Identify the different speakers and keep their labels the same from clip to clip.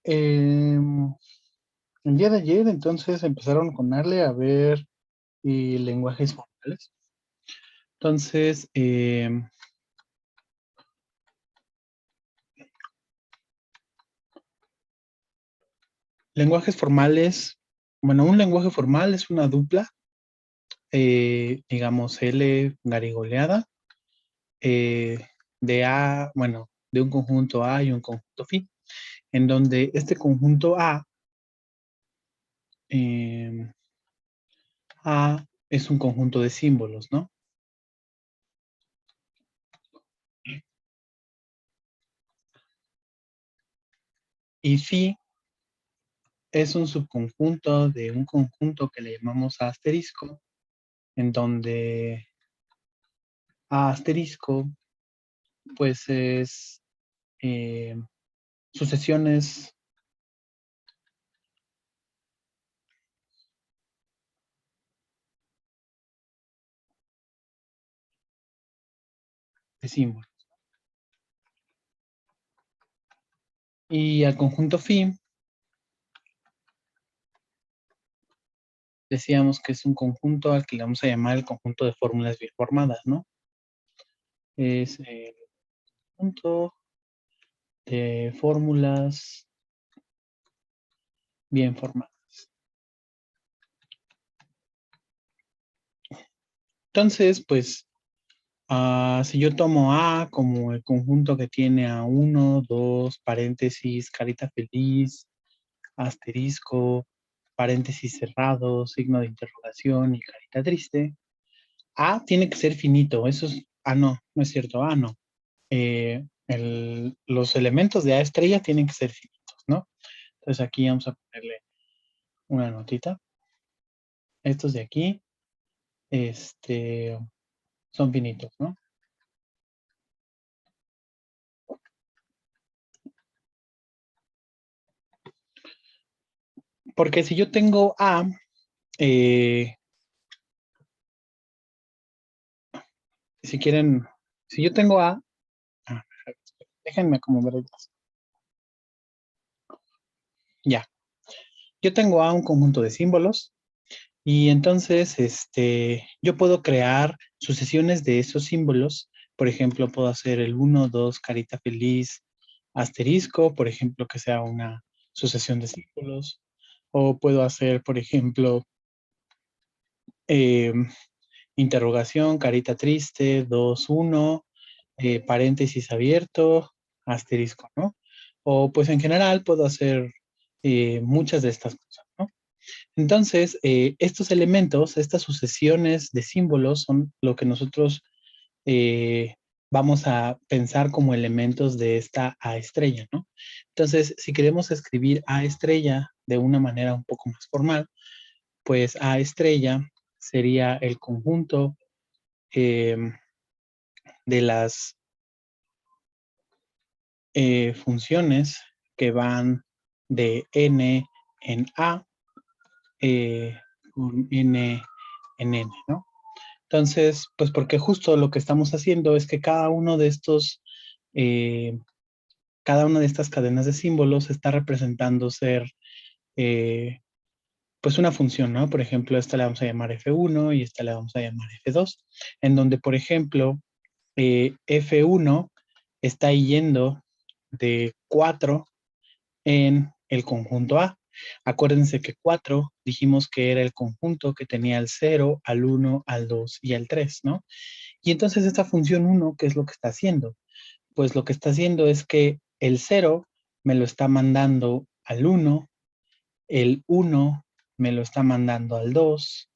Speaker 1: Em, el día de ayer, entonces, empezaron con Arle a ver lenguajes formales. Entonces, lenguajes formales, bueno, un lenguaje formal es una dupla, digamos, L garigoleada, de A, bueno, de un conjunto A y un conjunto phi, en donde este conjunto eh, A es un conjunto de símbolos, ¿no? Y phi es un subconjunto de un conjunto que le llamamos asterisco, en donde A asterisco, pues es eh, sucesiones de símbolos. Y al conjunto phi, decíamos que es un conjunto al que le vamos a llamar el conjunto de fórmulas bien formadas, ¿no? Es el conjunto de fórmulas bien formadas. Entonces, pues, si yo tomo A como el conjunto que tiene a 1, 2, paréntesis, carita feliz, asterisco, paréntesis cerrado, signo de interrogación y carita triste, A tiene que ser finito. Eso es, no, no es cierto, no. Los elementos de A estrella tienen que ser finitos, ¿no? Entonces aquí vamos a ponerle una notita. Estos de aquí, son finitos, ¿no? Porque si yo tengo A, si quieren, si yo tengo A, déjenme acomodar estas. Ya, yo tengo A un conjunto de símbolos y entonces yo puedo crear sucesiones de esos símbolos. Por ejemplo, puedo hacer el 1, 2, carita feliz, asterisco, por ejemplo, que sea una sucesión de símbolos. O puedo hacer, por ejemplo, eh, interrogación, carita triste, 2, 1, paréntesis abierto, asterisco, ¿no? O pues en general puedo hacer muchas de estas cosas, ¿no? Entonces, estos elementos, estas sucesiones de símbolos son lo que nosotros eh, vamos a pensar como elementos de esta A estrella, ¿no? Entonces, si queremos escribir A estrella de una manera un poco más formal, pues A estrella sería el conjunto eh, de las funciones que van de n en A con n en n, ¿no? Entonces, pues porque justo lo que estamos haciendo es que eh, cada una de estas cadenas de símbolos está representando ser, eh, pues una función, ¿no? Por ejemplo, esta le vamos a llamar F1 y esta le vamos a llamar F2, en donde, por ejemplo, F1 está yendo de 4 en el conjunto A. Acuérdense que 4 dijimos que era el conjunto que tenía el 0, al 1, al 2 y al 3, ¿no? Y entonces esta función 1, ¿qué es lo que está haciendo? Pues lo que está haciendo es que el 0 me lo está mandando al 1, el 1 me lo está mandando al 2,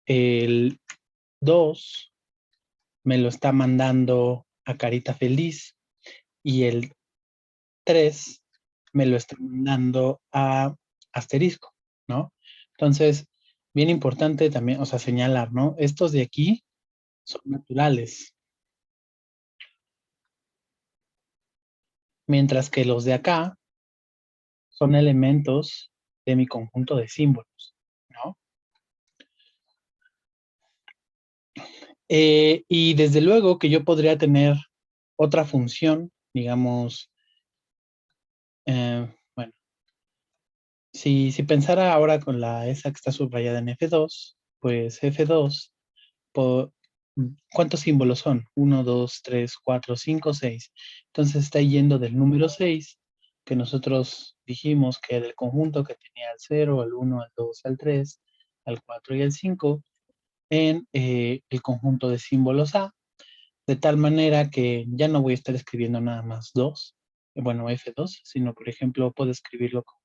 Speaker 1: el 2 me lo está mandando a carita feliz y el 3 me lo está mandando a asterisco, ¿no? Entonces, bien importante también, o sea, señalar, ¿no? Estos de aquí son naturales, mientras que los de acá son elementos de mi conjunto de símbolos, ¿no? Y desde luego que yo podría tener otra función, digamos, bueno, Si pensara ahora con esa que está subrayada en F2, pues F2, ¿cuántos símbolos son? 1, 2, 3, 4, 5, 6. Entonces está yendo del número 6, que nosotros dijimos que era el conjunto que tenía al 0, al 1, al 2, al 3, al 4 y al 5, en el conjunto de símbolos A, de tal manera que ya no voy a estar escribiendo nada más 2, bueno, F2, sino por ejemplo puedo escribirlo como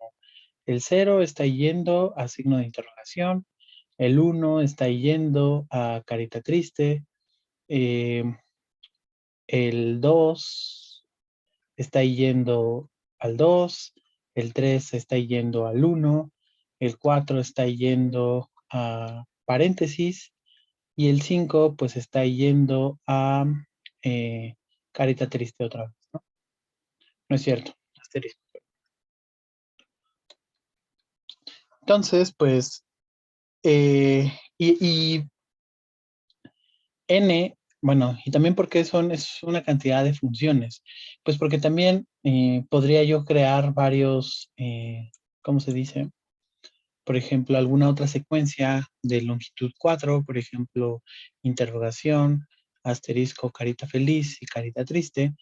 Speaker 1: el 0 está yendo a signo de interrogación, el 1 está yendo a carita triste, eh, el 2 está yendo al 2, el 3 está yendo al 1, el 4 está yendo a paréntesis y el 5 pues está yendo a eh, carita triste otra vez, ¿no? No es cierto, asterisco. Entonces, pues, y n, bueno, y también porque es una cantidad de funciones, pues porque también podría yo crear varios, ¿cómo se dice? Por ejemplo, alguna otra secuencia de longitud 4, por ejemplo, interrogación, asterisco, carita feliz y carita triste,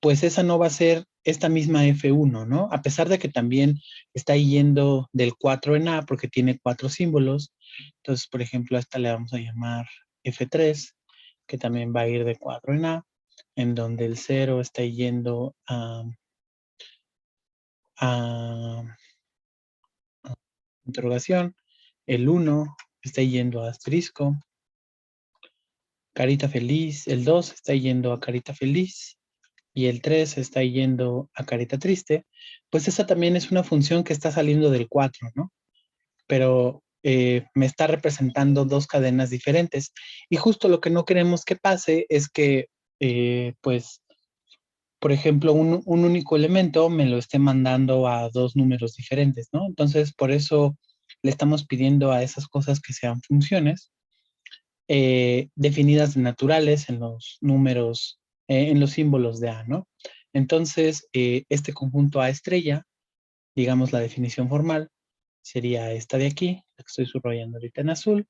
Speaker 1: pues esa no va a ser esta misma F1, ¿no? A pesar de que también está yendo del 4 en A porque tiene 4 símbolos. Entonces, por ejemplo, a esta le vamos a llamar F3, que también va a ir de 4 en A, en donde el 0 está yendo a interrogación, el 1 está yendo a asterisco, carita feliz, el 2 está yendo a carita feliz y el 3 está yendo a carita triste, pues esa también es una función que está saliendo del 4, ¿no? Pero me está representando dos cadenas diferentes. Y justo lo que no queremos que pase es que, pues, por ejemplo, un único elemento me lo esté mandando a dos números diferentes, ¿no? Entonces, por eso le estamos pidiendo a esas cosas que sean funciones definidas naturales en los números, en los símbolos de A, ¿no? Entonces, este conjunto A estrella, digamos la definición formal, sería esta de aquí, la que estoy subrayando ahorita en azul.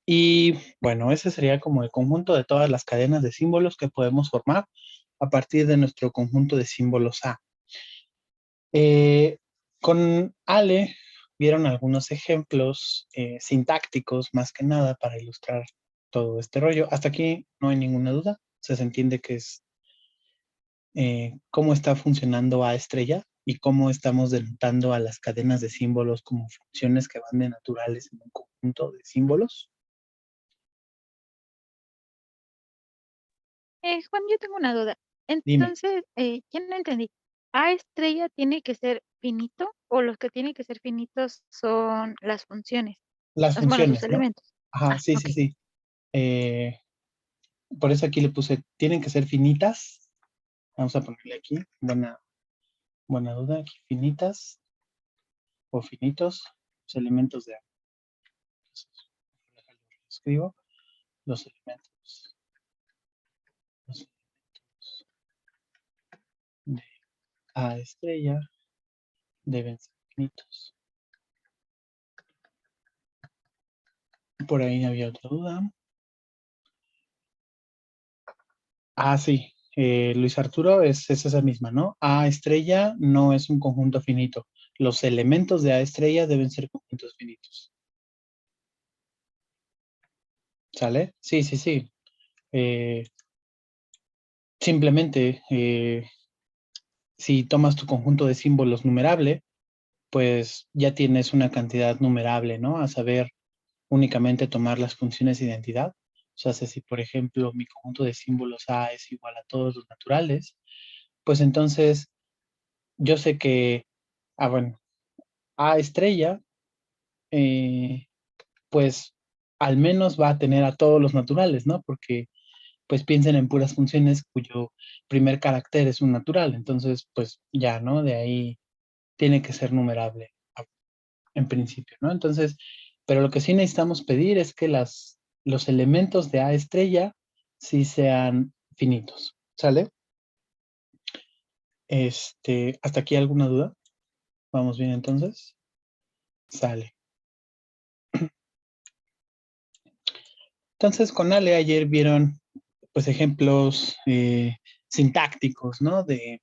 Speaker 1: Y bueno, ese sería como el conjunto de todas las cadenas de símbolos que podemos formar a partir de nuestro conjunto de símbolos A. Con Ale vieron algunos ejemplos sintácticos más que nada para ilustrar todo este rollo. Hasta aquí no hay ninguna duda. O sea, se entiende que es cómo está funcionando A estrella y cómo estamos denotando a las cadenas de símbolos como funciones que van de naturales en un conjunto de símbolos.
Speaker 2: Juan, yo tengo una duda.
Speaker 1: Dime,
Speaker 2: Entonces, ya no entendí. ¿A estrella tiene que ser finito o los que tienen que ser finitos son las funciones?
Speaker 1: las
Speaker 2: Bueno, sus
Speaker 1: funciones, ¿no?
Speaker 2: elementos.
Speaker 1: Ajá,
Speaker 2: Ah,
Speaker 1: sí,
Speaker 2: ok.
Speaker 1: sí, sí. Eh, por eso aquí le puse, tienen que ser finitas. Vamos a ponerle aquí, buena duda, aquí finitas o finitos, los elementos de A. Escribo los elementos de A estrella deben ser finitos. Por ahí había otra duda. Ah, sí. Luis Arturo es esa misma, ¿no? A estrella no es un conjunto finito. Los elementos de A estrella deben ser conjuntos finitos. ¿Sale? Sí, sí, sí. Eh, simplemente, si tomas tu conjunto de símbolos numerable, pues ya tienes una cantidad numerable, ¿no? A saber, únicamente tomar las funciones de identidad. O sea, si por ejemplo mi conjunto de símbolos A es igual a todos los naturales, pues entonces yo sé que, bueno, A estrella, eh, pues al menos va a tener a todos los naturales, ¿no? Porque pues piensen en puras funciones cuyo primer carácter es un natural. Entonces, pues ya, ¿no? De ahí tiene que ser numerable en principio, ¿no? Entonces, pero lo que sí necesitamos pedir es que los elementos de A estrella sí sean finitos, ¿sale? ¿Hasta aquí alguna duda? ¿Vamos bien entonces? Sale. Entonces, con Ale ayer vieron, pues, ejemplos sintácticos, ¿no? De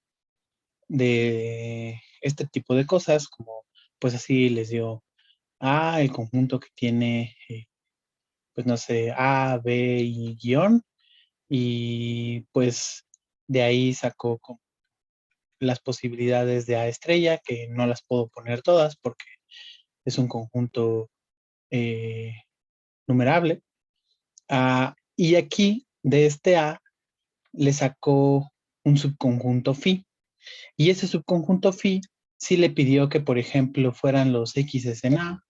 Speaker 1: este tipo de cosas, como, pues, así les dio el conjunto que tiene, pues, no sé, A, B y guión, y, pues, de ahí sacó como las posibilidades de A estrella, que no las puedo poner todas porque es un conjunto numerable. Y aquí, de este A, le sacó un subconjunto phi. Y ese subconjunto phi sí le pidió que, por ejemplo, fueran los x en A,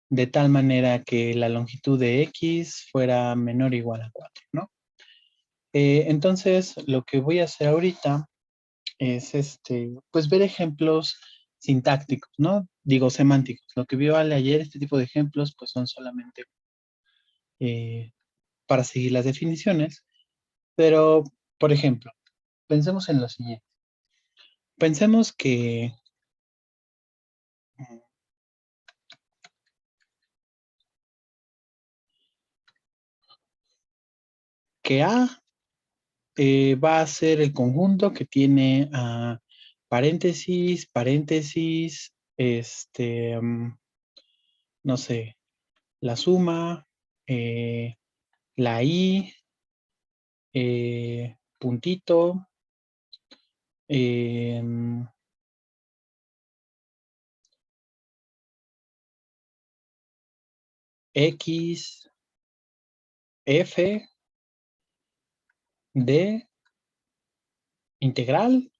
Speaker 1: de tal manera que la longitud de x fuera menor o igual a 4, ¿no? Entonces, lo que voy a hacer ahorita es, pues, ver ejemplos sintácticos, ¿no? Digo, semánticos. Lo que vio Ale ayer, este tipo de ejemplos, pues, son solamente para seguir las definiciones. Pero, por ejemplo, pensemos en lo siguiente. Pensemos que A va a ser el conjunto que tiene paréntesis, paréntesis, no sé, la suma, la I, puntito, em, X, F, D, integral,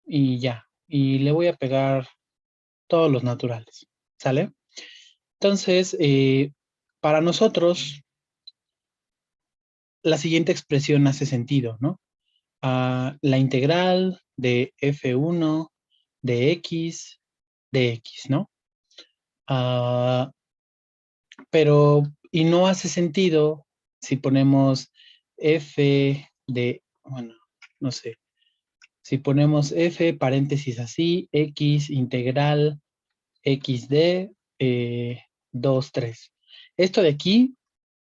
Speaker 1: y ya. Y le voy a pegar todos los naturales, ¿sale? Entonces, para nosotros, la siguiente expresión hace sentido, ¿no? La integral de f1 de x, ¿no? Ah, pero, y no hace sentido si ponemos f de, bueno, no sé, si ponemos f paréntesis así, x integral xd 2, 3. Esto de aquí,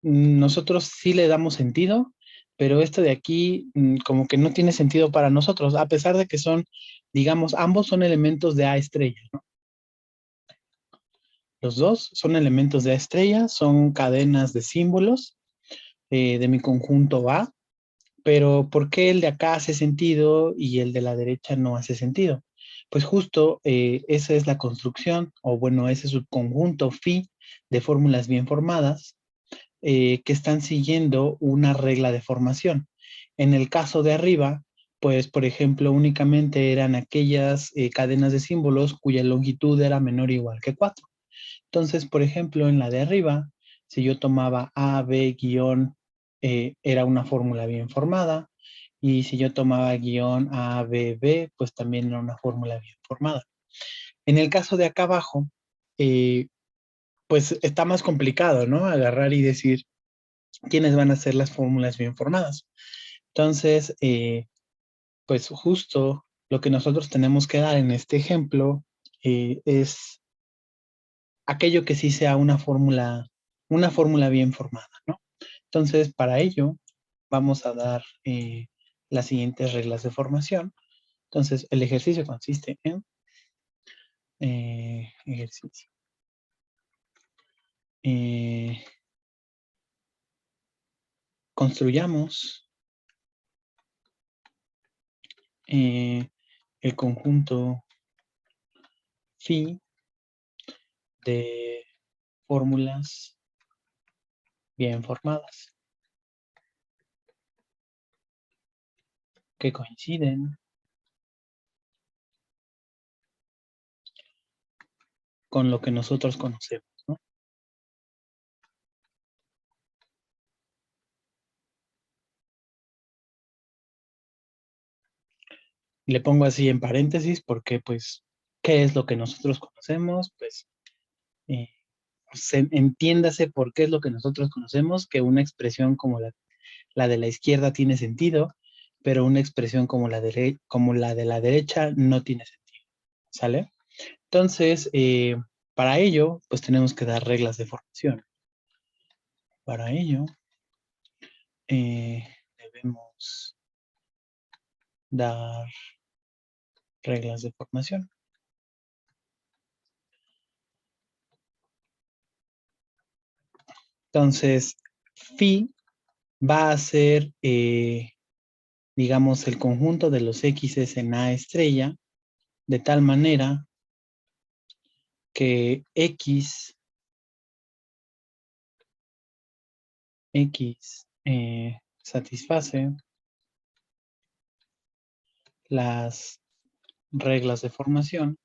Speaker 1: nosotros sí le damos sentido, pero esto de aquí como que no tiene sentido para nosotros, a pesar de que son, digamos, ambos son elementos de A estrella, ¿no? Los dos son elementos de A estrella, son cadenas de símbolos de mi conjunto A, pero ¿por qué el de acá hace sentido y el de la derecha no hace sentido? Pues justo esa es la construcción, o bueno, ese subconjunto phi de fórmulas bien formadas que están siguiendo una regla de formación. En el caso de arriba, pues por ejemplo, únicamente eran aquellas cadenas de símbolos cuya longitud era menor o igual que 4. Entonces, por ejemplo, en la de arriba, si yo tomaba A, B, guión, era una fórmula bien formada, y si yo tomaba guión A, B, B, pues también era una fórmula bien formada. En el caso de acá abajo, pues está más complicado, ¿no? Agarrar y decir quiénes van a ser las fórmulas bien formadas. Entonces, pues justo lo que nosotros tenemos que dar en este ejemplo es aquello que sí sea una fórmula bien formada, ¿no? Entonces, para ello, vamos a dar las siguientes reglas de formación. Entonces, el ejercicio consiste en ejercicio. Construyamos el conjunto phi de fórmulas bien formadas que coinciden con lo que nosotros conocemos, ¿no? Le pongo así en paréntesis porque, pues, ¿qué es lo que nosotros conocemos? Pues, entiéndase por qué es lo que nosotros conocemos, que una expresión como la la de la izquierda tiene sentido, pero una expresión como la de la derecha no tiene sentido, ¿sale? Entonces, para ello, pues tenemos que dar reglas de formación. Para ello, debemos dar reglas de formación. Entonces, phi va a ser, digamos, el conjunto de los x's en A estrella, de tal manera que x satisface las reglas de formación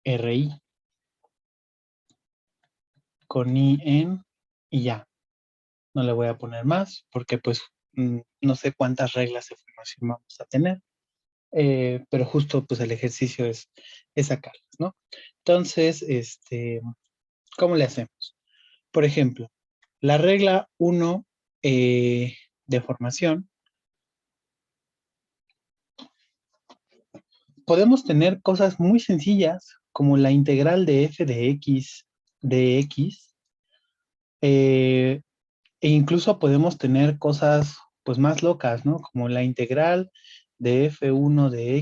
Speaker 1: RI con I en y ya. No le voy a poner más porque pues no sé cuántas reglas de formación vamos a tener. Pero justo pues el ejercicio es sacarlas, ¿no? Entonces, ¿cómo le hacemos? Por ejemplo, la regla 1 de formación, podemos tener cosas muy sencillas como la integral de f de x, e incluso podemos tener cosas pues más locas, ¿no? Como la integral de f1 de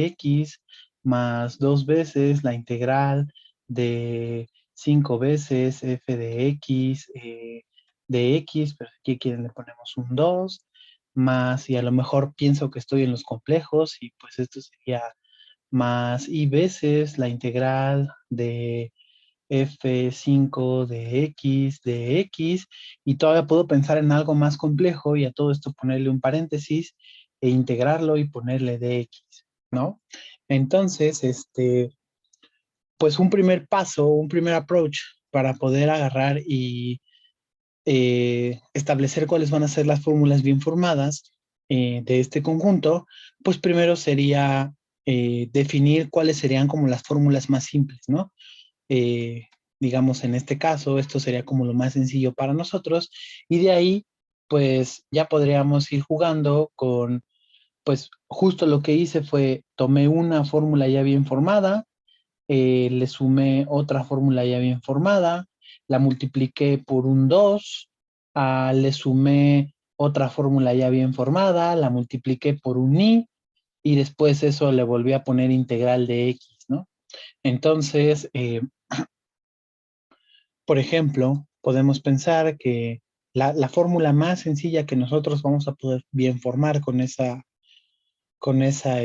Speaker 1: x más 2 veces la integral de 5 veces f de x, pero aquí quieren le ponemos un 2, más, y a lo mejor pienso que estoy en los complejos, y pues esto sería más y veces la integral de f5 de x, y todavía puedo pensar en algo más complejo y a todo esto ponerle un paréntesis e integrarlo y ponerle dx, ¿no? Entonces, pues un primer paso, un primer approach para poder agarrar y establecer cuáles van a ser las fórmulas bien formadas de este conjunto, pues primero sería definir cuáles serían como las fórmulas más simples, ¿no? Eh, digamos, en este caso, esto sería como lo más sencillo para nosotros, y de ahí, pues ya podríamos ir jugando con, pues justo lo que hice fue, tomé una fórmula ya bien formada, le sumé otra fórmula ya bien formada, la multipliqué por un 2, le sumé otra fórmula ya bien formada, la multipliqué por un y después eso le volví a poner integral de x, ¿no? Entonces, por ejemplo, podemos pensar que la fórmula más sencilla que nosotros vamos a poder bien formar con esa, con esa,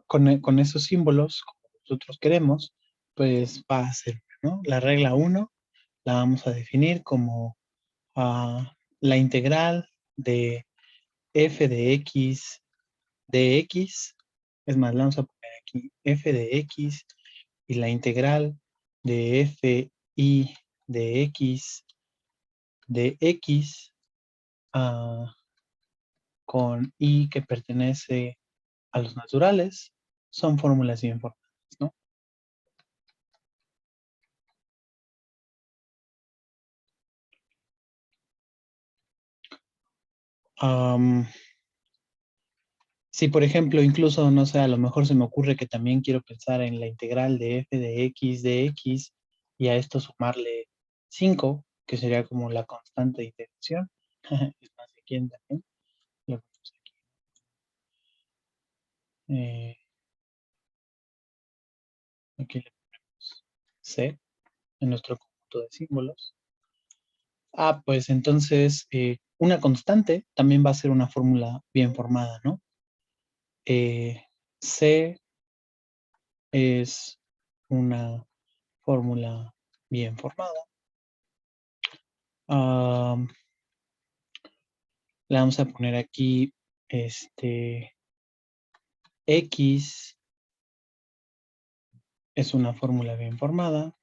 Speaker 1: con esos símbolos, como nosotros queremos, pues va a ser, ¿no? La regla 1 la vamos a definir como la integral de f de x, es más, le vamos a poner aquí f de x y la integral de f y de x con y que pertenece a los naturales, son fórmulas bien formadas, ¿no? Si por ejemplo, incluso, no sé, a lo mejor se me ocurre que también quiero pensar en la integral de f de x y a esto sumarle 5, que sería como la constante de integración. Es más, aquí también le ponemos aquí. Aquí le ponemos c en nuestro conjunto de símbolos. Pues entonces una constante también va a ser una fórmula bien formada, ¿no? C es una fórmula bien formada. Le vamos a poner aquí X es una fórmula bien formada.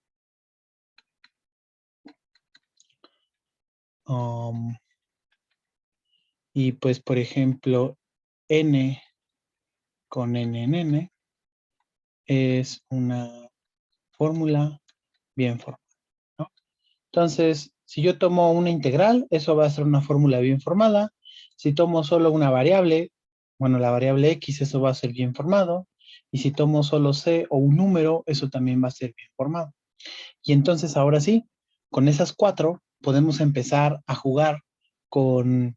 Speaker 1: Y pues, por ejemplo, n con n en n es una fórmula bien formada, ¿no? Entonces, si yo tomo una integral, eso va a ser una fórmula bien formada. Si tomo solo una variable, bueno, la variable x, eso va a ser bien formado. Y si tomo solo c o un número, eso también va a ser bien formado. Y entonces, ahora sí, con esas 4 podemos empezar a jugar con,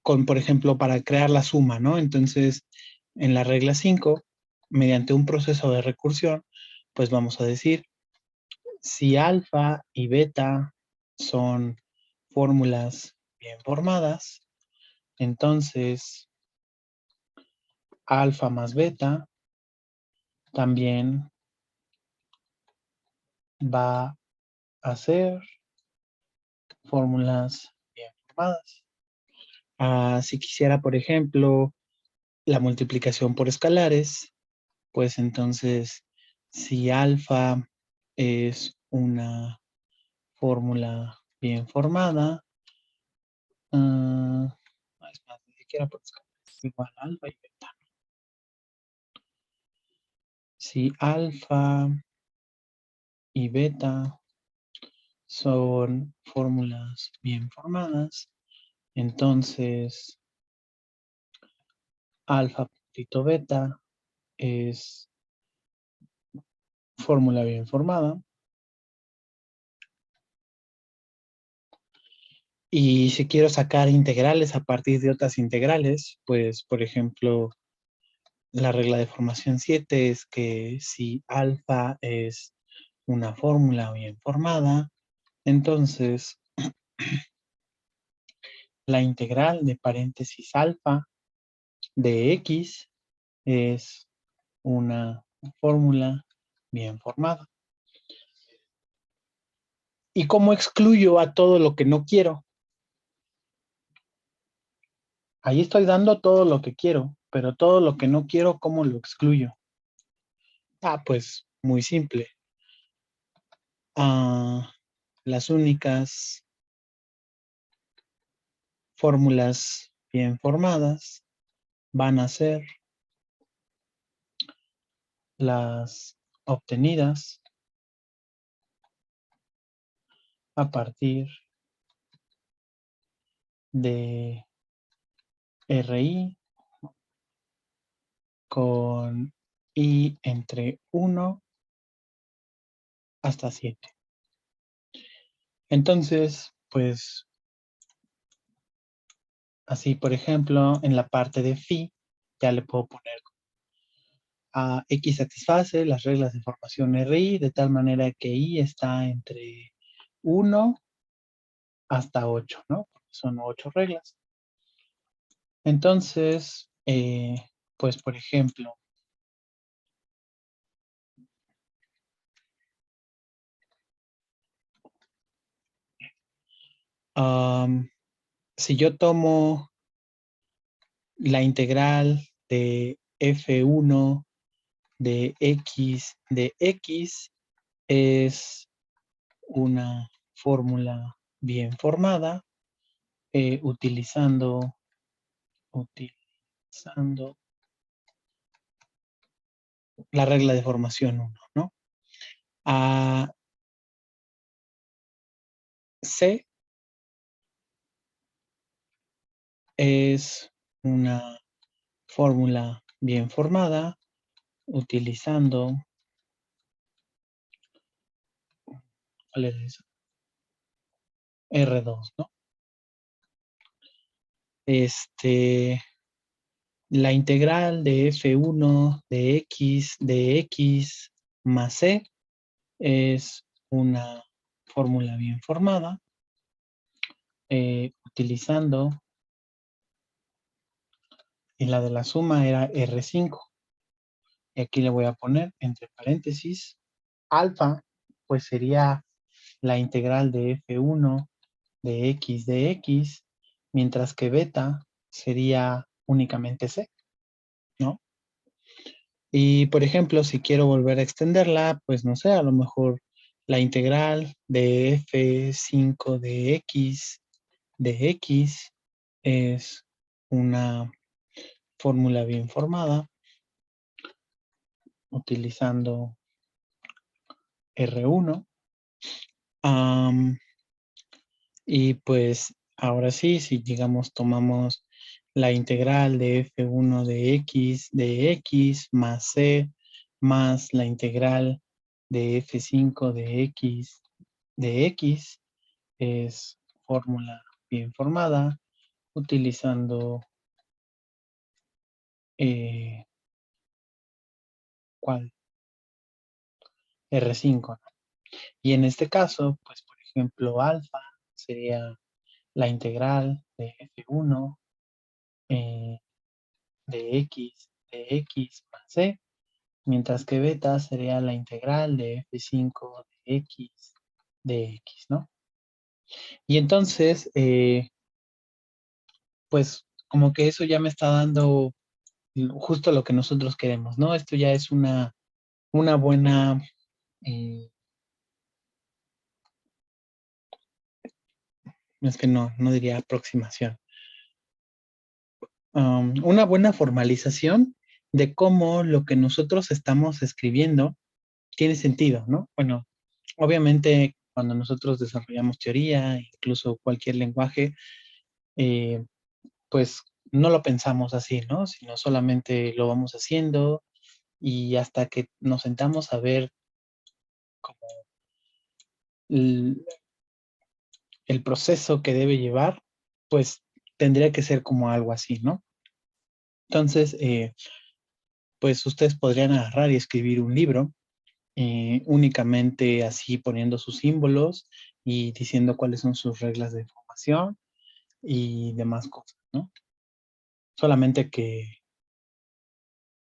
Speaker 1: por ejemplo, para crear la suma, ¿no? Entonces, en la regla 5, mediante un proceso de recursión, pues vamos a decir, si alfa y beta son fórmulas bien formadas, entonces alfa más beta también va a ser fórmulas bien formadas. Si quisiera, por ejemplo, la multiplicación por escalares, pues entonces si alfa es una fórmula bien formada, es más, ni siquiera por escalares, igual alfa y beta. Si alfa y beta son fórmulas bien formadas, entonces alfa puntito beta es fórmula bien formada. Y si quiero sacar integrales a partir de otras integrales, pues por ejemplo, la regla de formación 7 es que si alfa es una fórmula bien formada, entonces la integral de paréntesis alfa de x es una fórmula bien formada. ¿Y cómo excluyo a todo lo que no quiero? Ahí estoy dando todo lo que quiero, pero todo lo que no quiero, ¿cómo lo excluyo? Pues muy simple. Las únicas fórmulas bien formadas van a ser las obtenidas a partir de RI con I entre 1 hasta 7. Entonces, pues, así, por ejemplo, en la parte de phi, ya le puedo poner a X satisface las reglas de formación RI, de tal manera que I está entre 1 hasta 8, ¿no? Son 8 reglas. Entonces, pues, por ejemplo, si yo tomo la integral de F1 de X es una fórmula bien formada, utilizando la regla de formación 1, ¿no? C es una fórmula bien formada utilizando, ¿cuál es eso? R2, ¿no? La integral de F1 de X más C es una fórmula bien formada utilizando, y la de la suma era R5. Y aquí le voy a poner entre paréntesis alfa, pues sería la integral de F1 de X, mientras que beta sería únicamente C, ¿no? Y, por ejemplo, si quiero volver a extenderla, pues no sé, a lo mejor la integral de F5 de X de X es una fórmula bien formada utilizando R1. Y pues ahora sí, si digamos tomamos la integral de f1 de x más c más la integral de f5 de x es fórmula bien formada utilizando ¿cuál? R5, ¿no? Y en este caso, pues por ejemplo, alfa sería la integral de f1 de x más c, mientras que beta sería la integral de f5 de x, ¿no? Y entonces, pues como que eso ya me está dando justo lo que nosotros queremos, ¿no? Esto ya es una buena, es que no diría aproximación, una buena formalización de cómo lo que nosotros estamos escribiendo tiene sentido, ¿no? Bueno, obviamente cuando nosotros desarrollamos teoría, incluso cualquier lenguaje, pues no lo pensamos así, ¿no? Sino solamente lo vamos haciendo y hasta que nos sentamos a ver como el, el proceso que debe llevar, pues tendría que ser como algo así, ¿no? Entonces, pues ustedes podrían agarrar y escribir un libro únicamente así poniendo sus símbolos y diciendo cuáles son sus reglas de formación y demás cosas, ¿no? Solamente que,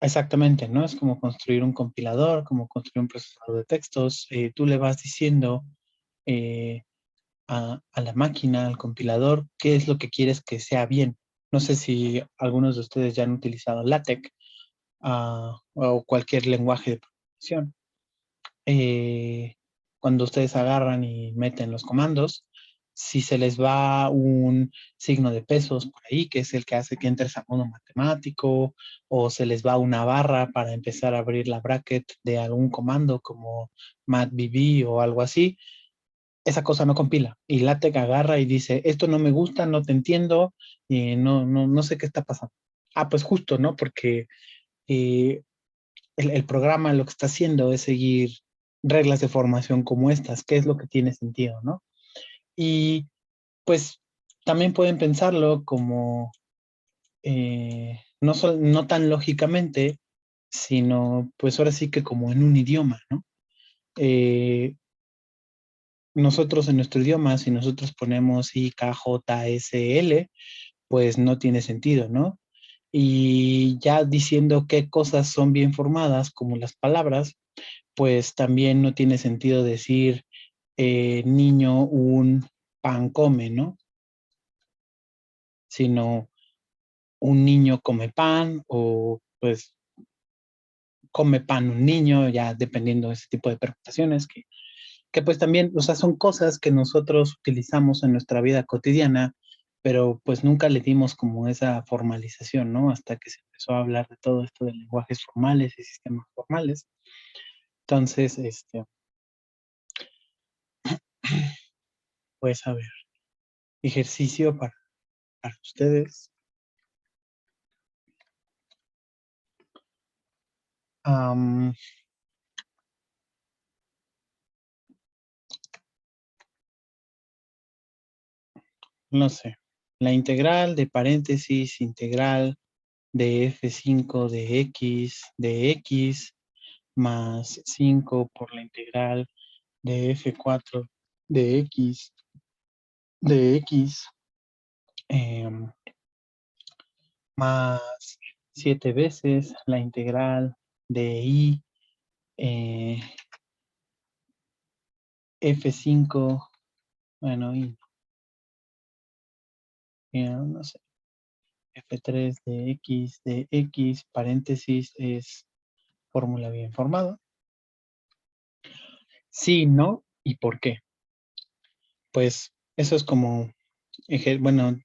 Speaker 1: exactamente, ¿no? Es como construir un compilador, como construir un procesador de textos. Tú le vas diciendo eh, a la máquina, al compilador, qué es lo que quieres que sea bien. No sé si algunos de ustedes ya han utilizado LaTeX o cualquier lenguaje de programación. Cuando ustedes agarran y meten los comandos, si se les va un signo de pesos por ahí, que es el que hace que entres a modo matemático, o se les va una barra para empezar a abrir la bracket de algún comando como matbb o algo así, esa cosa no compila. Y LaTeX agarra y dice, esto no me gusta, no te entiendo, no sé qué está pasando. Ah, pues justo, ¿no? Porque eh, el programa lo que está haciendo es seguir reglas de formación como estas, que es lo que tiene sentido, ¿no? Y pues también pueden pensarlo como no tan lógicamente, sino pues ahora sí que como en un idioma, ¿no? Eh, nosotros en nuestro idioma, si nosotros ponemos IKJSL, pues no tiene sentido, ¿no? Y ya diciendo qué cosas son bien formadas, como las palabras, pues también no tiene sentido decir niño un pan come, ¿no? Sino un niño come pan o pues come pan un niño, ya dependiendo de ese tipo de permutaciones que pues también, o sea, son cosas que nosotros utilizamos en nuestra vida cotidiana, pero pues nunca le dimos como esa formalización, ¿no? Hasta que se empezó a hablar de todo esto de lenguajes formales y sistemas formales. Entonces, pues a ver, ejercicio para ustedes. No sé, la integral de paréntesis integral de f5 de x más 5 por la integral de f4 de x de x más 7 veces la integral de i eh, f5, bueno, y no sé, f3 de x paréntesis es fórmula bien formada. Sí, no, ¿y por qué? Pues eso es como bueno,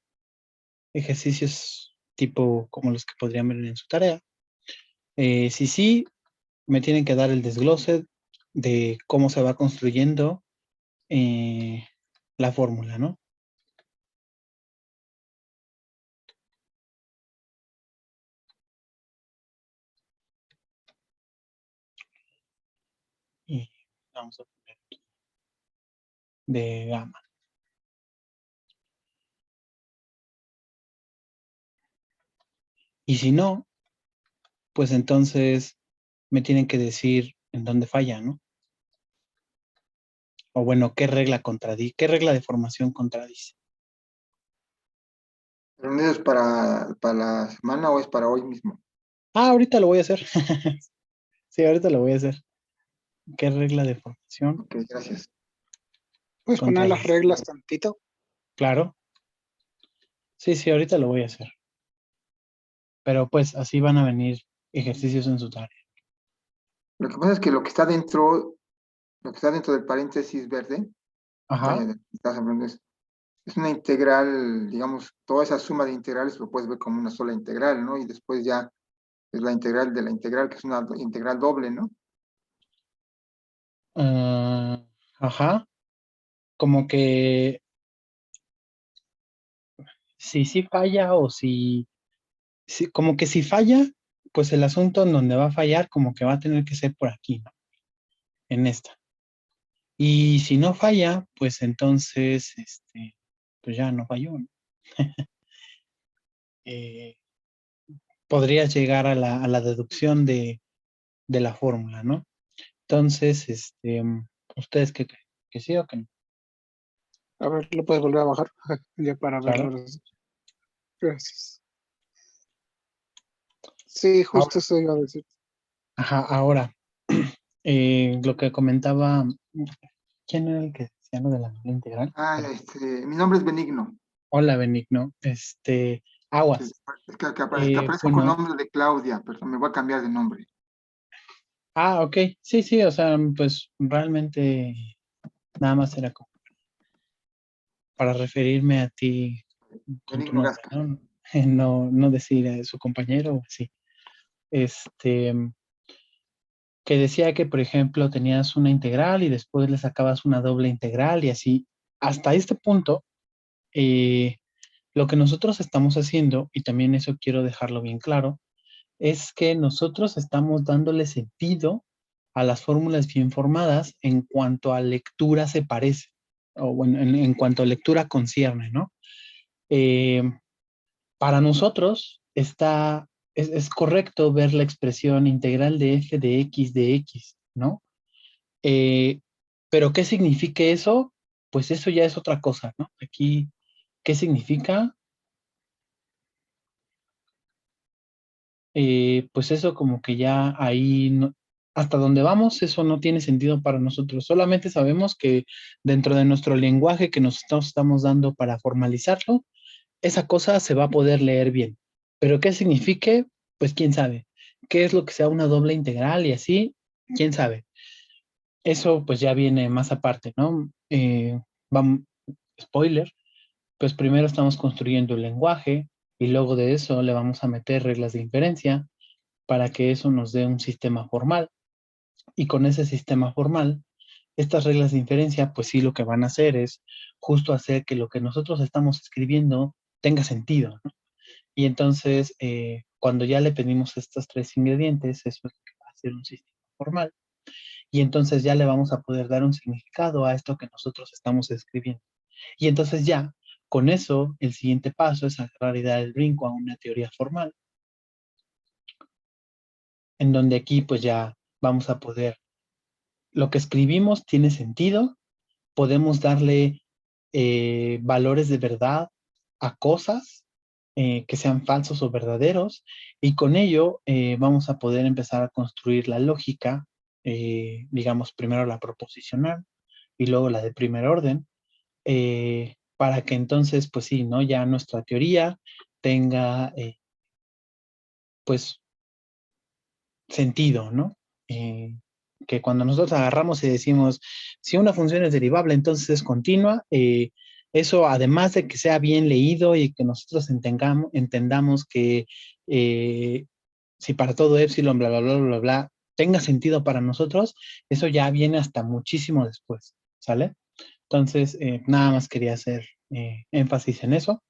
Speaker 1: ejercicios tipo como los que podrían ver en su tarea. Si sí, me tienen que dar el desglose de cómo se va construyendo la fórmula, ¿no? Y vamos a poner aquí de gamma. Y si no, pues entonces me tienen que decir en dónde falla, ¿no? O bueno, qué regla contradice, qué regla de formación contradice.
Speaker 3: ¿Reunido es para la semana o es para hoy mismo?
Speaker 1: Ah, ahorita lo voy a hacer. Sí, ahorita lo voy a hacer. ¿Qué regla de formación
Speaker 3: Ok, gracias.
Speaker 4: ¿Puedes poner las
Speaker 1: contradice?
Speaker 4: reglas tantito?
Speaker 1: Claro. Sí, sí, ahorita lo voy a hacer. Pero pues así van a venir ejercicios en su tarea.
Speaker 3: Lo que pasa es que lo que está dentro del paréntesis verde,
Speaker 1: Ajá.
Speaker 3: vaya, estás hablando es una integral, digamos, toda esa suma de integrales lo puedes ver como una sola integral, ¿no? Y después ya es la integral de la integral, que es una integral doble, ¿no?
Speaker 1: Ah, ajá. Como que si sí falla o si, como que si falla, pues el asunto en donde va a fallar, como que va a tener que ser por aquí, ¿no? En esta. Y si no falla, pues entonces, pues ya no falló, ¿no? Eh, podrías llegar a la deducción de la fórmula, ¿no? Entonces, ¿ustedes qué creen? ¿Que sí o que no?
Speaker 4: A ver, lo puedes volver a bajar ya para verlo.
Speaker 1: Claro.
Speaker 4: Gracias. Sí, justo
Speaker 1: Ahora,
Speaker 4: eso iba a decir.
Speaker 1: ajá, ahora, lo que comentaba, ¿quién era el que decía lo de la doble integral?
Speaker 3: Ah, mi nombre es Benigno.
Speaker 1: Hola, Benigno.
Speaker 3: Sí,
Speaker 1: Aguas.
Speaker 3: es que aparece con
Speaker 1: Bueno,
Speaker 3: nombre de Claudia, pero me voy a cambiar de nombre.
Speaker 1: ok. Sí, sí, o sea, pues realmente nada más era como para referirme a ti con tu
Speaker 3: Benigno
Speaker 1: nombre,
Speaker 3: Gasca.
Speaker 1: ¿no? No, no decir a su compañero o así. Este, que decía que, por ejemplo, tenías una integral y después le sacabas una doble integral y así. Hasta este punto, eh, lo que nosotros estamos haciendo, y también eso quiero dejarlo bien claro, es que nosotros estamos dándole sentido a las fórmulas bien formadas en cuanto a lectura se parece, o bueno, en cuanto a lectura concierne, ¿no? Eh, para nosotros es correcto ver la expresión integral de f de x, ¿no? Eh, pero ¿qué significa eso? Pues eso ya es otra cosa, ¿no? Aquí, ¿qué significa? Pues eso como que ya ahí, hasta donde vamos, eso no tiene sentido para nosotros. Solamente sabemos que dentro de nuestro lenguaje que nos estamos dando para formalizarlo, esa cosa se va a poder leer bien. Pero ¿qué signifique? Pues quién sabe. ¿Qué es lo que sea una doble integral y así? ¿Quién sabe? Eso pues ya viene más aparte, ¿no? Vamos, spoiler, pues primero estamos construyendo el lenguaje y luego de eso le vamos a meter reglas de inferencia para que eso nos dé un sistema formal. Y con ese sistema formal, estas reglas de inferencia, pues sí, lo que van a hacer es justo hacer que lo que nosotros estamos escribiendo tenga sentido, ¿no? Y entonces, cuando ya le pedimos estos tres ingredientes, eso es lo que va a ser un sistema formal. Y entonces ya le vamos a poder dar un significado a esto que nosotros estamos escribiendo. Y entonces ya, con eso, el siguiente paso es agarrar y dar el brinco a una teoría formal, en donde aquí pues ya vamos a poder, lo que escribimos tiene sentido, podemos darle valores de verdad a cosas que sean falsos o verdaderos, y con ello vamos a poder empezar a construir la lógica, digamos, primero la proposicional y luego la de primer orden, para que entonces, pues sí, ¿no? Ya nuestra teoría tenga, pues, sentido, ¿no? Que cuando nosotros agarramos y decimos, si una función es derivable, entonces es continua, Eso, además de que sea bien leído y que nosotros entendamos que si para todo epsilon, bla, bla, bla, bla, bla, tenga sentido para nosotros, eso ya viene hasta muchísimo después, ¿sale? Entonces, nada más quería hacer énfasis en eso.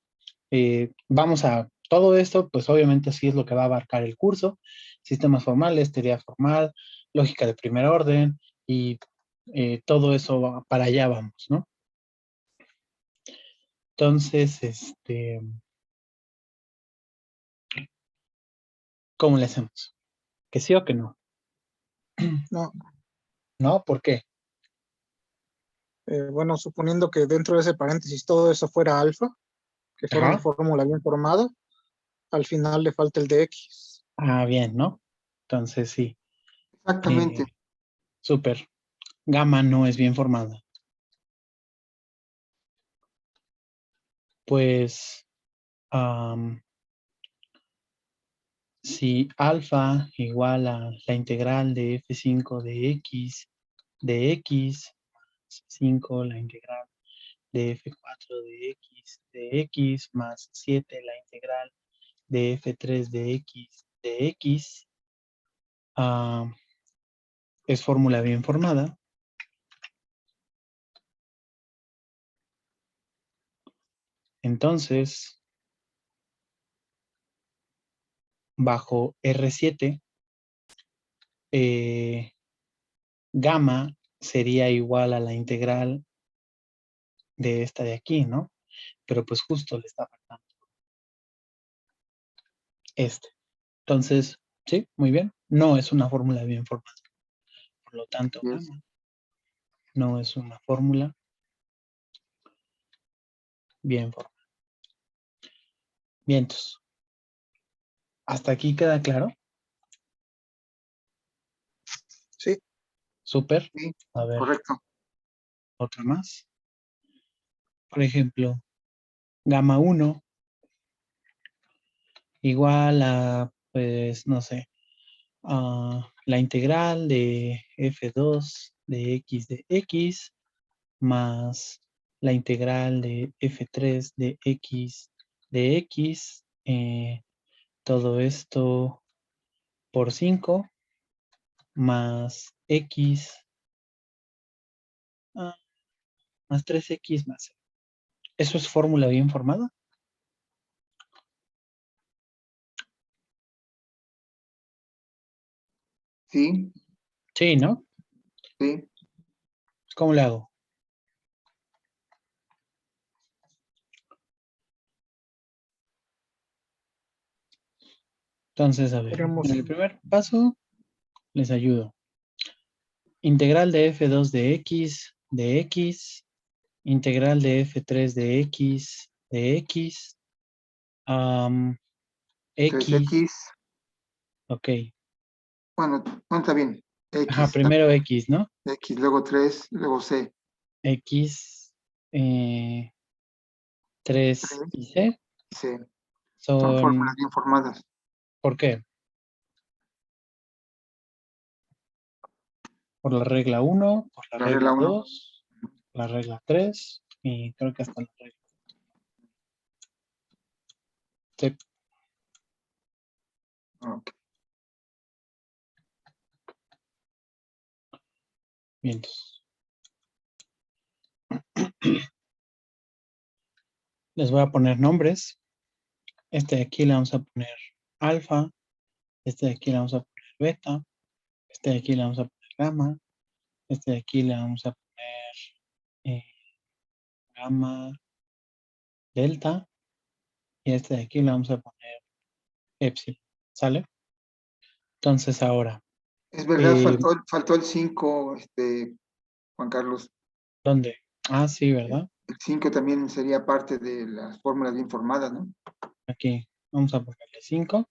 Speaker 1: Vamos a todo esto, pues obviamente sí es lo que va a abarcar el curso: sistemas formales, teoría formal, lógica de primer orden y todo eso para allá vamos, ¿no? Entonces, ¿cómo le hacemos? ¿Que sí o que no?
Speaker 4: No,
Speaker 1: ¿No? ¿Por qué?
Speaker 4: bueno, suponiendo que dentro de ese paréntesis todo eso fuera alfa, que fuera una
Speaker 1: Ajá.
Speaker 4: fórmula bien formada, al final le falta el de X.
Speaker 1: Ah, bien, ¿no? Entonces sí.
Speaker 3: Exactamente.
Speaker 1: Súper. Gamma no es bien formada. Pues si alfa igual a la integral de f5 de x, 5 la integral de f4 de x más 7 la integral de f3 de x, es fórmula bien formada. Entonces, bajo R7, gamma sería igual a la integral de esta de aquí, ¿no? Pero pues justo le está faltando este. Entonces, sí, muy bien. No es una fórmula bien formada. Por lo tanto,
Speaker 3: Así es.
Speaker 1: gamma no es una fórmula bien formada. Bien, entonces, ¿hasta aquí queda claro?
Speaker 4: Sí,
Speaker 1: Súper.
Speaker 3: Sí,
Speaker 1: A ver,
Speaker 3: correcto.
Speaker 1: otra más. Por ejemplo, gamma 1 igual a, pues, no sé, la integral de f2 de x más la integral de f3 de x, todo esto por 5 más x más 3x más. ¿Eso es fórmula bien formada?
Speaker 3: Sí,
Speaker 1: Sí, ¿no?
Speaker 3: sí.
Speaker 1: ¿Cómo le hago? Entonces, a ver,
Speaker 4: podríamos,
Speaker 1: en el primer paso les ayudo. Integral de f2 de x, integral de f3 de x, x,
Speaker 3: 3x.
Speaker 1: ok.
Speaker 3: Bueno, no está bien.
Speaker 1: Ajá,
Speaker 3: X, está
Speaker 1: primero
Speaker 3: bien.
Speaker 1: x, ¿no?
Speaker 3: X, luego 3, luego C.
Speaker 1: X, 3
Speaker 3: 3,
Speaker 1: y c
Speaker 3: C. Son fórmulas
Speaker 1: son,
Speaker 3: bien formadas.
Speaker 1: ¿por qué? Por la regla 1, por la
Speaker 3: La regla
Speaker 1: regla
Speaker 3: 1.
Speaker 1: 2, la regla 3 y creo que hasta la regla. Sí,
Speaker 3: Ok.
Speaker 1: bien, entonces, les voy a poner nombres. Este de aquí le vamos a poner alfa, este de aquí le vamos a poner beta, este de aquí le vamos a poner gamma, este de aquí le vamos a poner eh, gamma delta y este de aquí le vamos a poner epsilon. ¿Sale? Entonces ahora,
Speaker 3: Es verdad,
Speaker 1: eh,
Speaker 3: faltó el 5, Juan Carlos.
Speaker 1: ¿dónde? Ah, sí, ¿verdad?
Speaker 3: El 5 también sería parte de las fórmulas bien formadas, ¿no?
Speaker 1: Aquí vamos a ponerle 5.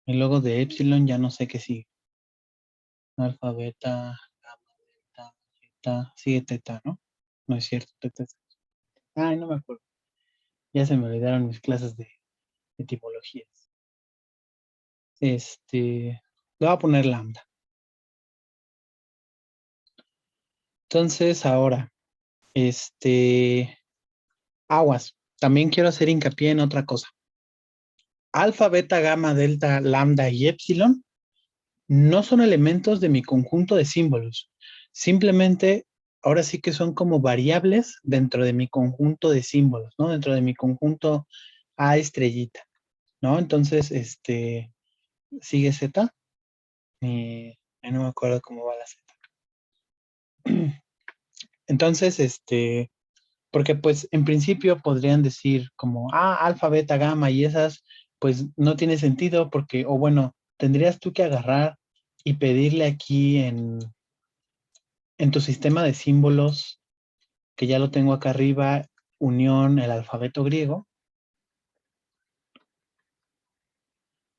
Speaker 1: Y luego de epsilon ya no sé qué sigue. Alfa, beta, gamma, delta, zeta, sigue teta, ¿no? No es cierto, teta es... Ay, no me acuerdo. Ya se me olvidaron mis clases de etimologías. Le voy a poner lambda. Entonces, ahora, Aguas. También quiero hacer hincapié en otra cosa. Alfa, beta, gamma, delta, lambda y epsilon no son elementos de mi conjunto de símbolos. Simplemente, ahora sí que son como variables dentro de mi conjunto de símbolos, ¿no? Dentro de mi conjunto A estrellita, ¿no? Entonces, sigue Z. Ya no me acuerdo cómo va la Z. Entonces, porque pues en principio podrían decir como, alfa, beta, gamma y esas, pues no tiene sentido porque, o bueno, tendrías tú que agarrar y pedirle aquí en tu sistema de símbolos, que ya lo tengo acá arriba, unión, el alfabeto griego.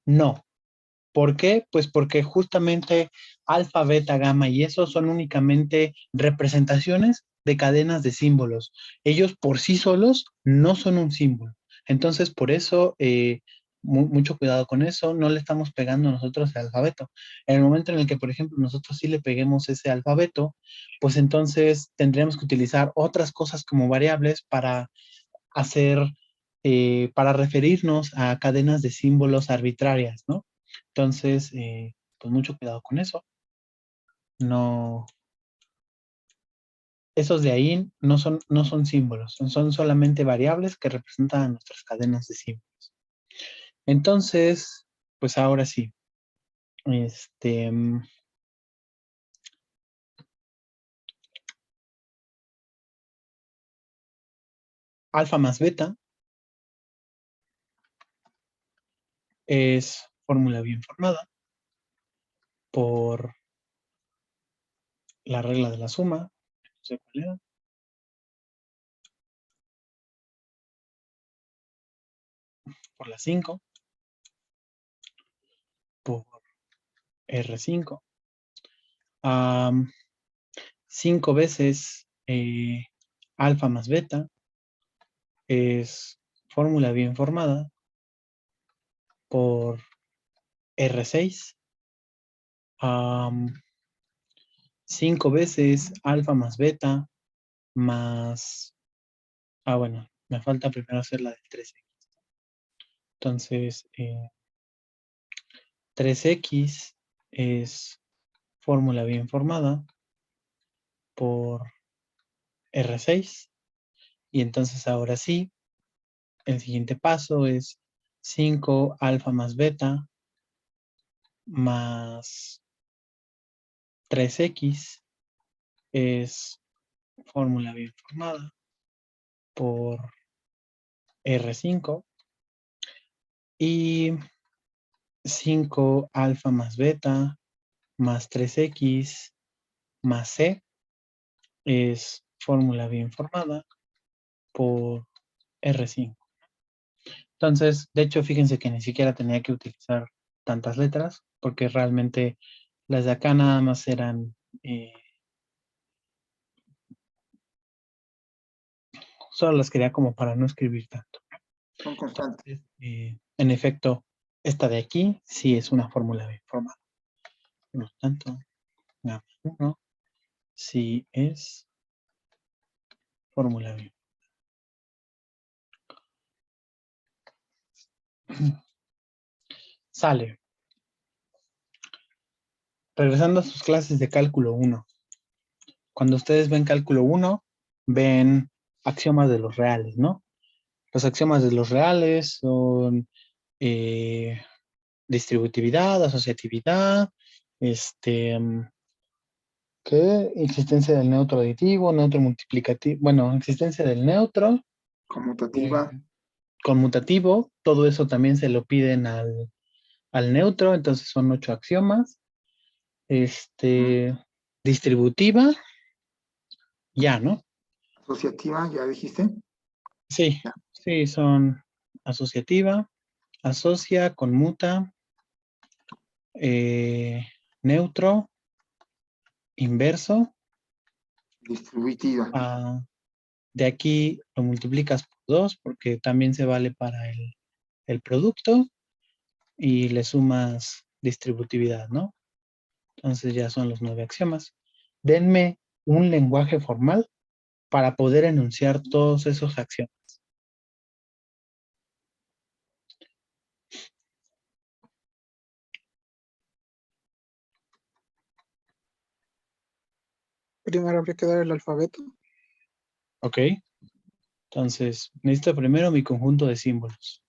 Speaker 1: No. ¿Por qué? Pues porque justamente alfa, beta, gamma y eso son únicamente representaciones de cadenas de símbolos. Ellos por sí solos no son un símbolo. Entonces, por eso, mucho cuidado con eso, no le estamos pegando nosotros el alfabeto. En el momento en el que, por ejemplo, nosotros sí le peguemos ese alfabeto, pues entonces tendríamos que utilizar otras cosas como variables para hacer, para referirnos a cadenas de símbolos arbitrarias, ¿no? Entonces, pues mucho cuidado con eso. No, esos de ahí no son símbolos, son solamente variables que representan a nuestras cadenas de símbolos. Entonces, pues ahora sí, alfa más beta es fórmula bien formada por la regla de la suma, no sé cuál era, por la 5, por R5, 5 veces alfa más beta es fórmula bien formada por R6, 5 veces alfa más beta más, bueno, me falta primero hacer la del 3x. Entonces, 3x es fórmula bien formada por R6. Y entonces ahora sí, el siguiente paso es 5 alfa más beta más 3x es fórmula bien formada por R5 y 5 alfa más beta más 3x más c es fórmula bien formada por R5. Entonces, de hecho, fíjense que ni siquiera tenía que utilizar tantas letras porque realmente las de acá nada más eran solo las quería como para no escribir tanto.
Speaker 3: Son constantes.
Speaker 1: Entonces, en efecto, esta de aquí sí es una fórmula bien formada. Por lo tanto, gamma 1 sí es fórmula bien. Sale. Regresando a sus clases de cálculo 1. Cuando ustedes ven cálculo 1, ven axiomas de los reales, ¿no? Los axiomas de los reales son distributividad, asociatividad, ¿qué? Existencia del neutro aditivo, neutro multiplicativo, bueno, existencia del neutro.
Speaker 3: Conmutativa.
Speaker 1: Conmutativo, todo eso también se lo piden al neutro, entonces son 8 axiomas. Distributiva, ya, ¿no?
Speaker 3: Asociativa, ya dijiste.
Speaker 1: Sí,
Speaker 3: Ya.
Speaker 1: sí, son asociativa, asocia, conmuta, neutro, inverso.
Speaker 3: Distributiva.
Speaker 1: De aquí lo multiplicas por 2 porque también se vale para el producto y le sumas distributividad, ¿no? Entonces ya son los 9 axiomas. Denme un lenguaje formal para poder enunciar todos esos acciones.
Speaker 4: Primero habría que dar el alfabeto.
Speaker 1: ¿Ok? Entonces, necesito primero mi conjunto de símbolos.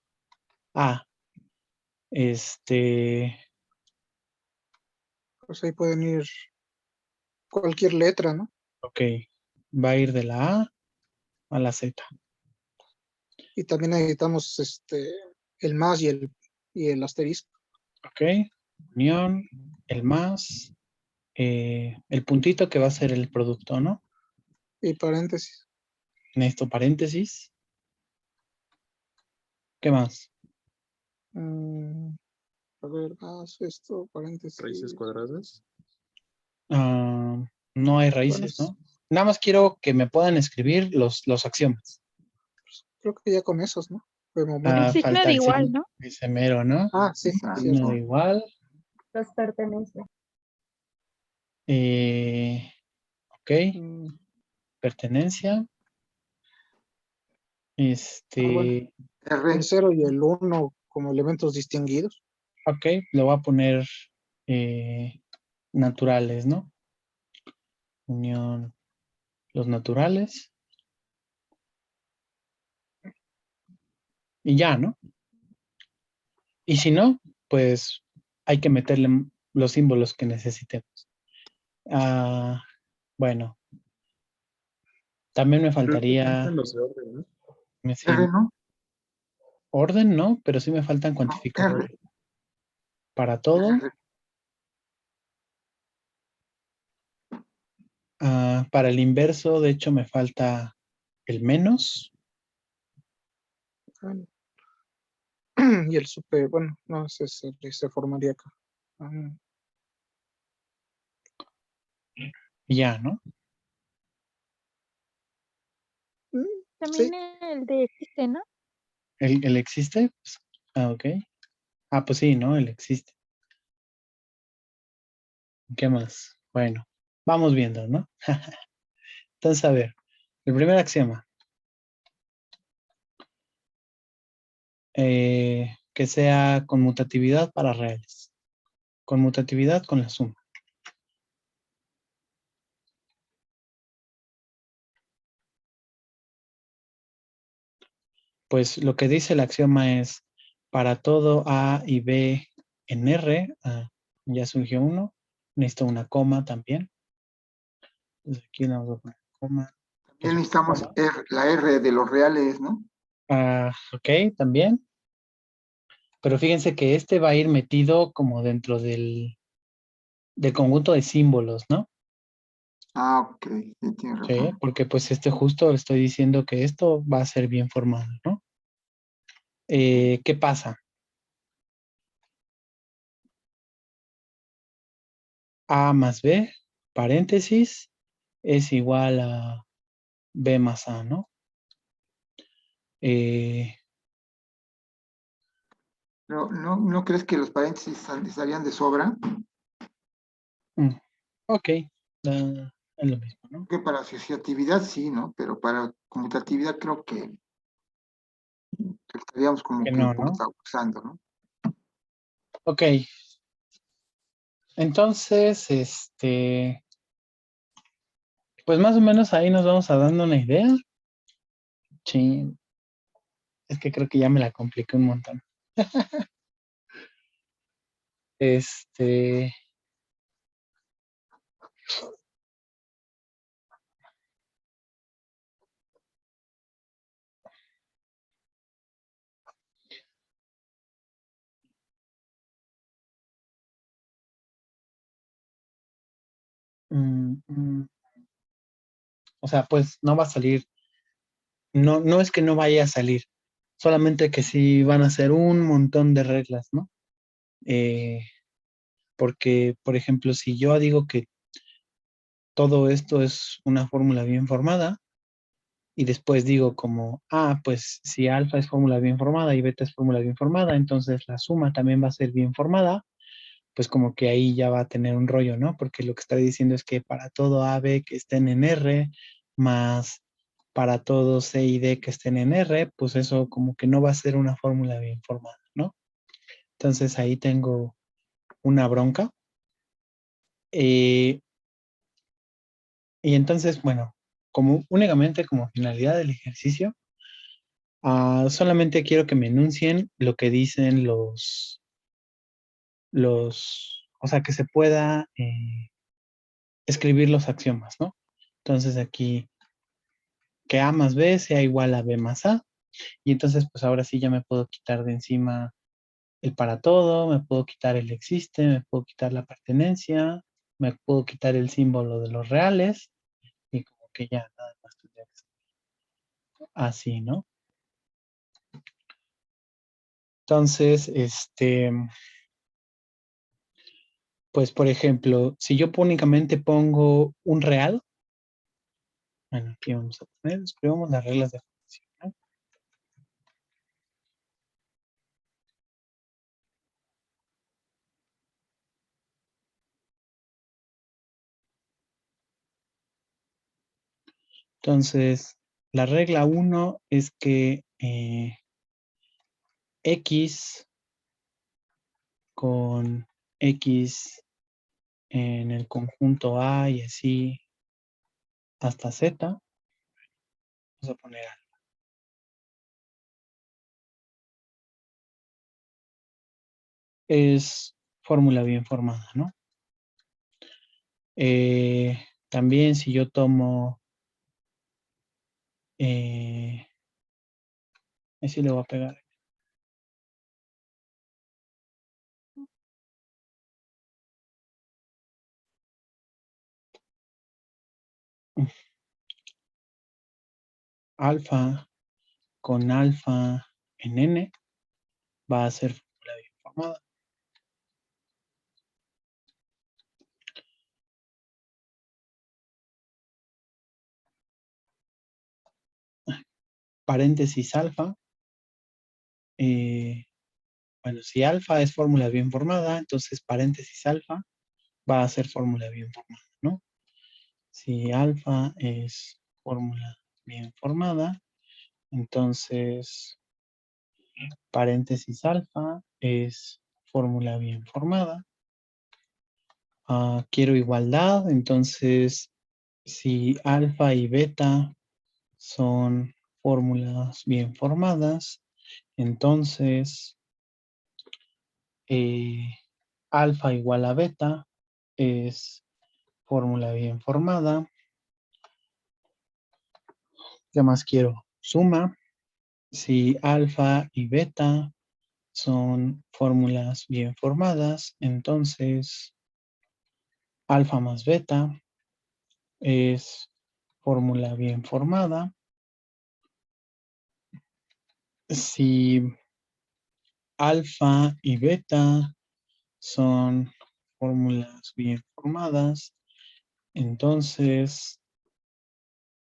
Speaker 4: Pues ahí pueden ir cualquier letra, ¿no?
Speaker 1: Ok, va a ir de la A a la Z.
Speaker 4: Y también necesitamos el más y el asterisco.
Speaker 1: Ok, unión, el más, el puntito que va a ser el producto, ¿no?
Speaker 4: Y paréntesis.
Speaker 1: Necesito paréntesis. ¿Qué más?
Speaker 4: A ver, más esto, paréntesis.
Speaker 5: Raíces cuadradas.
Speaker 1: No hay raíces,
Speaker 4: Bueno,
Speaker 1: ¿no? Nada más quiero que me puedan escribir los axiomas.
Speaker 4: creo que ya con esos, ¿no? De momento.
Speaker 2: El signo
Speaker 1: Falta
Speaker 2: de
Speaker 1: el
Speaker 2: igual,
Speaker 1: signo,
Speaker 2: ¿no?
Speaker 1: dice mero, ¿no?
Speaker 4: Ah, sí,
Speaker 3: Exacto.
Speaker 1: Signo
Speaker 4: cierto.
Speaker 1: de igual.
Speaker 6: Los pertenece.
Speaker 1: Ok,
Speaker 4: Mm,
Speaker 1: pertenencia.
Speaker 4: bueno.
Speaker 3: R,
Speaker 4: El 0 y el 1 como elementos distinguidos.
Speaker 1: Ok, le voy a poner naturales, ¿no? Unión, los naturales. Y ya, ¿no? Y si no, pues hay que meterle los símbolos que necesitemos. Bueno, también me faltaría
Speaker 5: Faltan los de orden, ¿no?
Speaker 1: sí,
Speaker 3: R, ¿no?
Speaker 1: orden, ¿no? Pero sí me faltan
Speaker 3: No,
Speaker 1: cuantificadores.
Speaker 3: R,
Speaker 1: Para todo,
Speaker 3: R.
Speaker 1: para el inverso, de hecho, me falta el menos.
Speaker 4: Bueno. Y el super, bueno, no, se formaría acá.
Speaker 1: Y ya, ¿no?
Speaker 4: Sí,
Speaker 2: También el de existe, ¿no?
Speaker 1: ¿El existe? Pues, ok. Pues sí, ¿no? El existe. ¿Qué más? Bueno, vamos viendo, ¿no? Entonces, a ver, el primer axioma. Que sea conmutatividad para reales. Conmutatividad con la suma. Pues lo que dice el axioma es, para todo A y B en R, ya surgió uno, necesito una coma también. Entonces aquí le vamos a poner coma.
Speaker 3: También necesitamos la R de los reales, ¿no?
Speaker 1: Ok, también. Pero fíjense que este va a ir metido como dentro del conjunto de símbolos, ¿no?
Speaker 3: Ok, sí, tienes
Speaker 1: Sí,
Speaker 3: razón.
Speaker 1: porque pues justo estoy diciendo que esto va a ser bien formado, ¿no? ¿Qué pasa? A más B, paréntesis, es igual a B más A, ¿no?
Speaker 3: Pero ¿no crees que los paréntesis estarían de sobra?
Speaker 1: Ok, es lo mismo, ¿no?
Speaker 3: Que para asociatividad sí, ¿no? Pero para conmutatividad creo que estaríamos como
Speaker 1: Que
Speaker 3: que un
Speaker 1: no,
Speaker 3: poco
Speaker 1: ¿no?
Speaker 3: usando, ¿no?
Speaker 1: Ok. Entonces, pues más o menos ahí nos vamos a dando una idea. Sí, es que creo que ya me la compliqué un montón. Este, o sea, pues no va a salir, no es que no vaya a salir, solamente que sí van a ser un montón de reglas, ¿no? Porque, por ejemplo, si yo digo que todo esto es una fórmula bien formada, y después digo como, pues si alfa es fórmula bien formada y beta es fórmula bien formada, entonces la suma también va a ser bien formada, pues como que ahí ya va a tener un rollo, ¿no? Porque lo que está diciendo es que para todo AB que estén en R más para todos C y D que estén en R, pues eso como que no va a ser una fórmula bien formada, ¿no? Entonces ahí tengo una bronca. Y entonces, bueno, como únicamente como finalidad del ejercicio, solamente quiero que me enuncien lo que dicen o sea, que se pueda escribir los axiomas, ¿no? Entonces aquí, que A más B sea igual a B más A, y entonces pues ahora sí ya me puedo quitar de encima el para todo, me puedo quitar el existe, me puedo quitar la pertenencia, me puedo quitar el símbolo de los reales, y como que ya nada más tendría que ser así, ¿no? Entonces, pues por ejemplo, si yo únicamente pongo un real, bueno, aquí vamos a poner, escribamos las reglas de función, ¿no? Entonces, la regla 1 es que X con X en el conjunto A y así hasta Z, vamos a poner A. Es fórmula bien formada, ¿no? También si yo tomo, así le voy a pegar. Alfa con alfa en N va a ser fórmula bien formada. Paréntesis alfa. Bueno, si alfa es fórmula bien formada, entonces paréntesis alfa va a ser fórmula bien formada, ¿no? Si alfa es fórmula bien formada, entonces paréntesis alfa es fórmula bien formada. Quiero igualdad, entonces si alfa y beta son fórmulas bien formadas, entonces alfa igual a beta es fórmula bien formada. ¿Qué más quiero? Suma. Si alfa y beta son fórmulas bien formadas, entonces alfa más beta es fórmula bien formada. Si alfa y beta son fórmulas bien formadas, entonces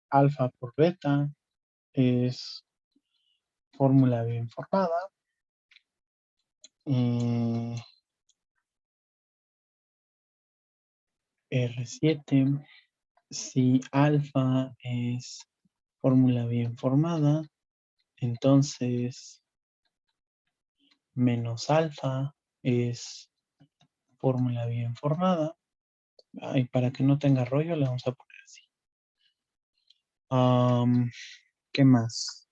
Speaker 1: alfa por beta es fórmula bien formada. R7, si alfa es fórmula bien formada, entonces menos alfa es fórmula bien formada. Y para que no tenga rollo, le vamos a poner así. ¿Qué más?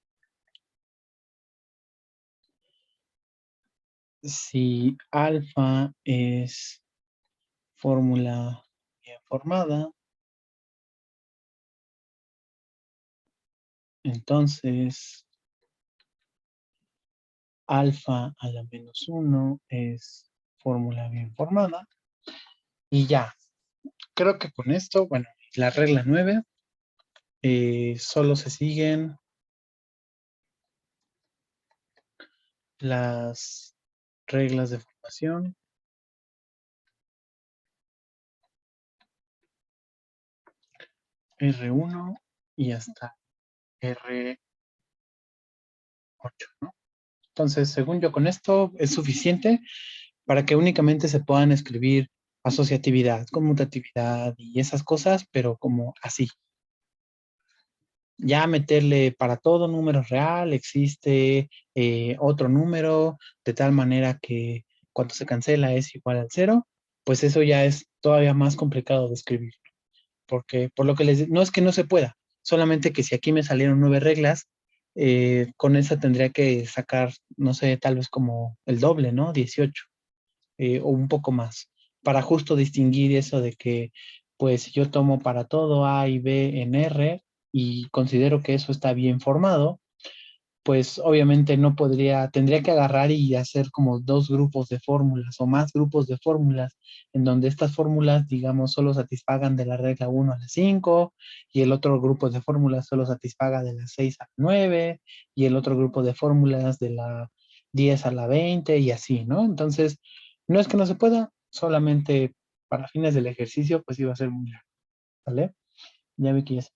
Speaker 1: Si alfa es fórmula bien formada, entonces alfa a la menos 1 es fórmula bien formada. Y ya, creo que con esto, bueno, la regla 9, solo se siguen las reglas de formación. R1 y hasta R8, ¿no? Entonces, según yo, con esto es suficiente para que únicamente se puedan escribir asociatividad, conmutatividad y esas cosas, pero como así. ya meterle para todo número real, existe otro número, de tal manera que cuando se cancela es igual al 0, pues eso ya es todavía más complicado de escribir. Porque por lo que no es que no se pueda, solamente que si aquí me salieron 9 reglas, con esa tendría que sacar, no sé, tal vez como el doble, ¿no? 18, o un poco más, para justo distinguir eso de que, pues, si yo tomo para todo A y B en R y considero que eso está bien formado, pues obviamente no podría, tendría que agarrar y hacer como 2 grupos de fórmulas o más grupos de fórmulas, en donde estas fórmulas, digamos, solo satisfagan de la regla 1 a la 5, y el otro grupo de fórmulas solo satisfaga de la 6 a la 9, y el otro grupo de fórmulas de la 10 a la 20, y así, ¿no? Entonces, no es que no se pueda, solamente para fines del ejercicio, pues iba a ser muy largo, ¿vale? Ya vi que ya se